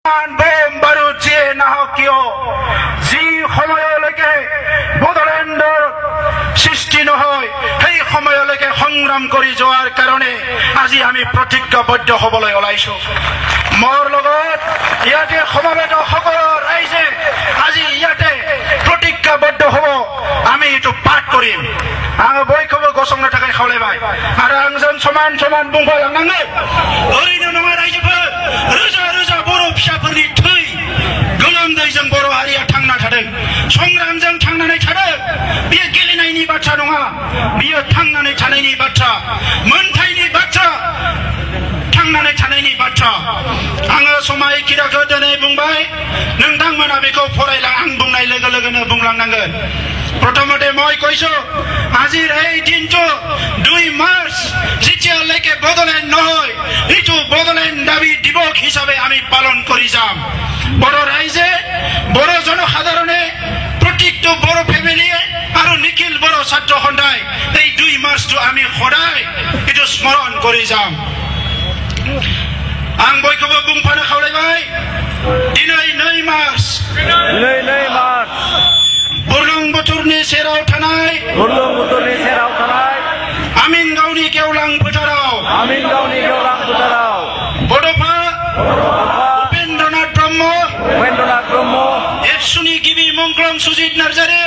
Bomb বাৰুদ যিয়ে নাহক কিয়, যি সময়লৈকে বড়োলেণ্ডৰ সৃষ্টি নহয় সেই সময়লৈকে সংগ্ৰাম কৰি যোৱাৰ কাৰণে আজি আমি প্ৰতিজ্ঞাবদ্ধ হ'বলৈ ওলাইছো। মোৰ লগত ইয়াতে সমবেত সকলো ৰাইজে আজি ইয়াতে প্ৰতিজ্ঞাবদ্ধ হ'ব, আমি এইটো পাঠ কৰিম। आङो बयखौबो गसंनो थाखाय खावलायबाय आरो आंजों समान समान बुंफालांनांगोन। ओरैनो नङा रायजोफोर, रोजा रोजा बर' फिसाफोरनि थै गोलोमदैजों बर' हारिया थांना थादों, संग्रामजों थांनानै थादों। बेयो गेलेनायनि बाथ्रा नङा, बेयो थांनानै थानायनि बाथ्रा, मोनथायनि बाथ्रा, थांनानै थानायनि बाथ्रा। आङो समायखिराखौ दिनै बुंबाय, नोंथांमोना बेखौ फरायलां, आं बुंनाय लोगो लोगोनो बुंलांनांगोन। प्रथमते मैं कैसो आजिर এই দিনটো 2 মার্চ যেতিয়ালৈকে বড়োলেণ্ড নহয় এইটো বড়োলেণ্ড দাবী দিৱস হিচাপে আমি পালন কৰি যাম। বড়ো ৰাইজে, বড়ো জনসাধাৰণে, প্ৰতিটো বড়ো ফেমিলিয়ে আৰু নিখিল বড়ো ছাত্ৰ সন্থাই এই 2 মাৰ্চটো আমি সদায় এইটো স্মৰণ কৰি যাম। आं बयखौबो बुंफानो खावलायबाय, दिनै 2 मार्च बुरलुंबुथुरनि सेराव थानाय आमिनगावनि गेवलां फोथाराव बड'फा उपेन्द्रनाथ ब्रह्म, एबसुनि गिबि मंख्लं सुजित नार्जारी,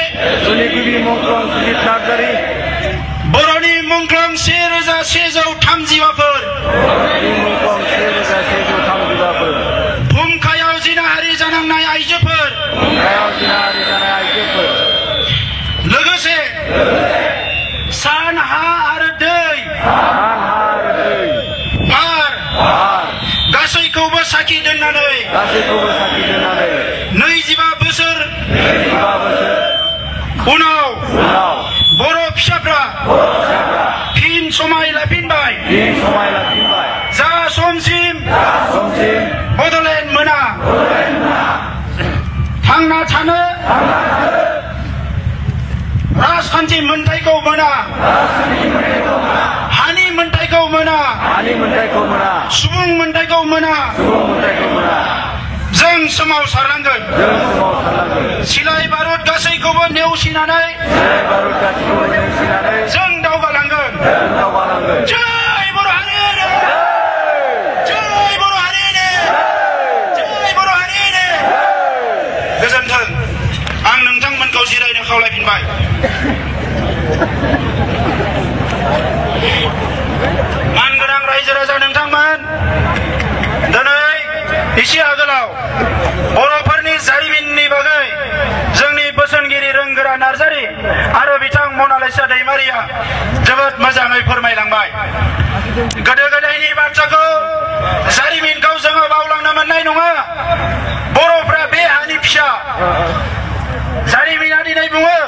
बर'नि मंख्लं 1130 भुमखायाव जिनाहारि जानांनाय आइजोफोर, लोगोसे सान हा आरो दै बार गासैखौबो साखि दोननानै 25 बोसोर उनाव बर' फिसाफ्रा फिन समाय लाफिनबाय। जा समसिम बड'लेण्ड मोना थांना थानो राजखान्थि मोन्थायखौ मोना, हानि मोन्थायखौ मोना, सुबुं मोन्थायखौ मोना, जों सोमावसारनांगोन। सिलाय बारुद गासैखौबो नेवसिनानै जों दावगालांगोन। जय बर' हारिनो, जय बर' हारिनो, जय बर' हारिनो। गोजोन्थों। आं नोंथांमोनखौ जिरायनो खावलायफिनबाय। मानगोनां रायजो राजा नोंथांमोन, दिनै एसे आगोलाव बर'फोरनि जारिमिननि बागै जोंनि बोसोनगिरि रोंगोरा नार्जारी आरो बिथां मनालिसा दैमारिया जोबोद मोजाङै फोरमायलांबाय। गोदो गोदायनि बाथ्राखौ, जारिमिनखौ जोङो बावलांनो मोननाय नङा। बर'फ्रा बे हानि फिसा। जारिमिना दिनै बुङो,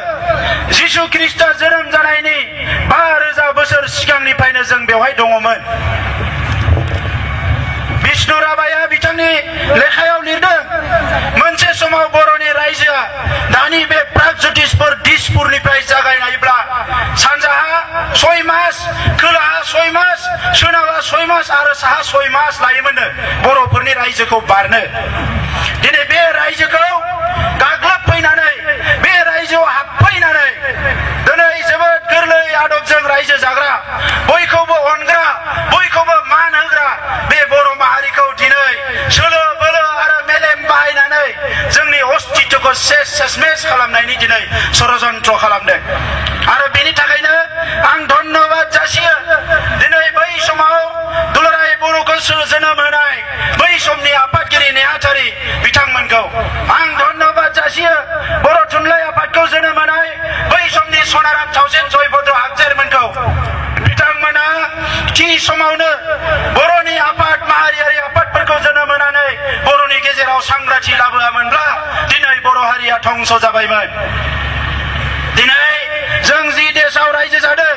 जिसु ख्रिस्ट जोनोम जानायनि 5000 बोसोर सिगांनिफ्रायनो जों बेवहाय दङमोन। विष्णु राभाया बिथांनि लेखायाव लिरदों, मोनसे समाव बर'नि रायजोआ दानि बे प्रागज्योतिषपुर दिसपुरनिफ्राय जागायनायब्ला सानजाहा 6 मास, खोलाहा 6 मास, सोनाबहा 6 मास आरो साहा 6 मास लायोमोननो बर'फोरनि रायजोखौ बारनो। दिनै बे रायजोखौ गाग्लोबफैनानै, बे रायजोआव हाबफैनानै दिनै जोबोद गोरलै आदबजों रायजो जाग्रा, बयखौबो अनग्रा, बयखौबो मान होग्रा बे बर' माहारिखौ दिनै सोलो बोलो आरो मेलेम बाहायनानै जोंनि अस्तित्वखौ सेसमेस खालामनायनि दिनै षड़यन्त्र खालामदों। आरो बेनि थाखायनो आं धन्यबाद जासियो दिनै बै समाव दुलाराय बर'खौ जोनोम होनाय बै समनि आफादगिरि नेहाथारि बिथांमोनखौ। आं धन्यबाद जासियो बर' थुनलाइ आफादखौ जोनोम होनाय बै समनि सनाराम सावजेन जयभद्र हागजेरमोनखौ। बिथांमोना थि समावनो बर'नि आफाद, माहारियारि आफादफोरखौ जोनोम होनानै बर'नि गेजेराव सांग्रांथि लाबोआमोनब्ला दिनै बर' हारिया धंस जाबायमोन। दिनै जों जि देशआव रायजो जादों,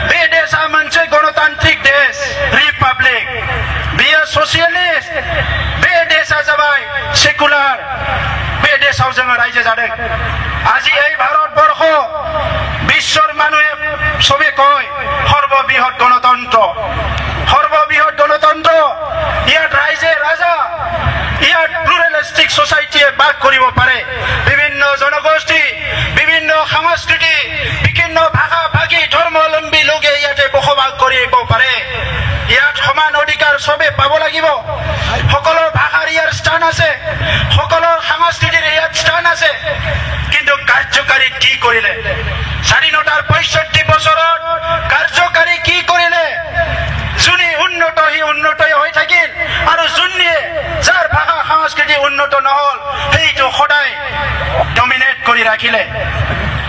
बे देशआ मोनसे गणतान्त्रिक देश, रिपाब्लिक। बेयो ससियलिस्ट। बे देशआ जाबाय सेकुलार। बे देशआव जोङो रायजो जादों। আজি এই ভাৰতবৰ্ষ বিশ্বৰ মানুহে চবে কয় সৰ্ববৃহৎ গণতন্ত্ৰ, সৰ্ববৃহৎ গণতন্ত্ৰ। ইয়াত ৰাইজে ৰাজা, ইয়াত চাব লাগিব সকলৰ ভাষাৰ ইয়াৰ স্থান আছে সকলৰ সাংস্কৃতিৰ ইয়াত স্থান আছে কিন্তু কাৰ্যকাৰী কি কৰিলে স্বাধীনতাৰ ৬৫ বছৰত কাৰ্যকাৰী কি কৰিলে যোনে উন্নত সি উন্নতই হৈ থাকিল আৰু যোনে যাৰ ভাষা সংস্কৃতি উন্নত নহল সেইটো সদায় ডমিনেট কৰি ৰাখিলে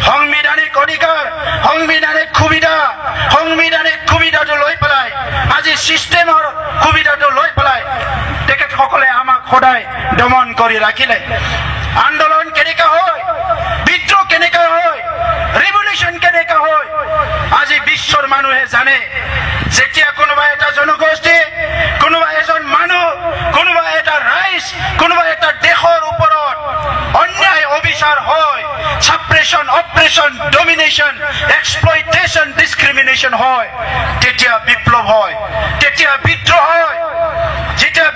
সাংবিধানিক অধিকাৰ সাংবিধানিক সুবিধাটো লৈ পেলাই আজি চিষ্টেমৰ সুবিধাটো লৈ পেলাই তেখেতসকলে আমাক সদায় দমন কৰি ৰাখিলে আন্দোলন কেনেকা হয় বিদ্ৰোহ কেনেকা হয় ৰিভলিউচন কেনেকা হয় আজি বিশ্বৰ মানুহে জানে যেতিয়া কোনোবা এটা জনগোষ্ঠী কোনোবা এজন মানুহ কোনোবা এটা ৰাইজ কোনোবা এটা দেশৰ ওপৰত অন্যায় অবিচাৰ হয় সাপ্ৰেশন অপাৰেশন ডমিনেশন এক্সপ্লইটেশন ডিসক্রিমিনেশন হয় তেতিয়া বিপ্লৱ হয় তেতিয়া বিদ্ৰোহ হয় যেতিয়া